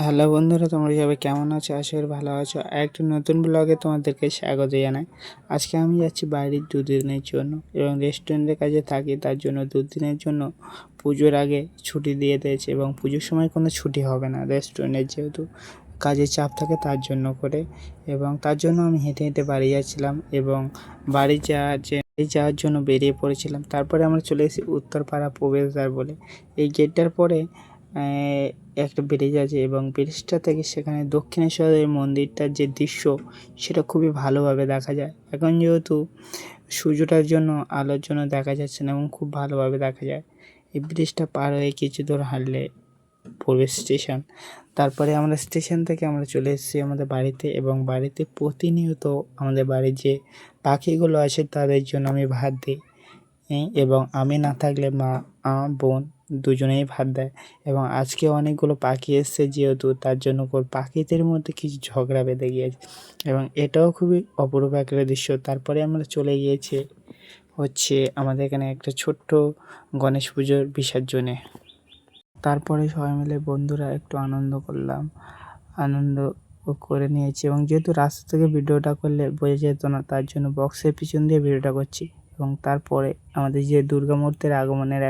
Hello বন্ধুরা, তোমরা সবাই কেমন আছো? আশা করি ভালো আছো। একটা নতুন ব্লগে তোমাদেরকে স্বাগত জানাই। আজকে আমি যাচ্ছি বাইরের 2 দিনের জন্য এবং রেস্টুরেন্টের কাছে থাকি, তার জন্য 2 দিনের জন্য পুজোর আগে ছুটি দিয়ে দিয়েছে এবং পুজোর সময় কোনো ছুটি হবে না রেস্টুরেন্টের, যেহেতু কাজের চাপ থাকে তার জন্য করে। এবং তার জন্য আমি হেঁটে হেঁটে বাড়ি যাচ্ছিলাম এবং বাড়ি যাওয়ার জন্য বেরিয়ে পড়েছিলাম। তারপরে আমরা চলে এসেছি উত্তরপাড়া প্রবেশদ্বার বলে। এই গেটটার পরে একটা ব্রিজ আছে এবং ব্রিজটা থেকে সেখানে দক্ষিণেশ্বরের মন্দিরটার যে দৃশ্য সেটা খুবই ভালোভাবে দেখা যায়। এখন যেহেতু সূর্যটার জন্য আলোর জন্য দেখা যাচ্ছে না এবং খুব ভালোভাবে দেখা যায়। এই ব্রিজটা পার হয়ে কিছু দূর হাঁটলে পড়বে স্টেশন। তারপরে আমরা স্টেশন থেকে আমরা চলে এসেছি আমাদের বাড়িতে এবং বাড়িতে প্রতিনিয়ত আমাদের বাড়ির যে পাখিগুলো আছে তাদের জন্য আমি ভাত দিই। এবং আমি না থাকলে মা, বোন দুজনেই ভাত দেয়। এবং আজকে অনেকগুলো পাখি এসছে, যেহেতু তার জন্য পাখিদের মধ্যে কিছু ঝগড়া বেঁধে গিয়েছে এবং এটাও খুবই অপরূপ একটা দৃশ্য। তারপরে আমরা চলে গিয়েছি আমাদের এখানে একটা ছোট্ট গণেশ পুজোর বিসর্জনে। তারপরে সবাই মিলে বন্ধুরা একটু আনন্দ করে নিয়েছি এবং যেহেতু রাস্তা থেকে ভিডিওটা করলে বোঝা যেত না, তার জন্য বক্সের পিছন দিয়ে ভিডিওটা করছি। এবং তারপরে আমাদের যে দুর্গা মূর্তির আগমনের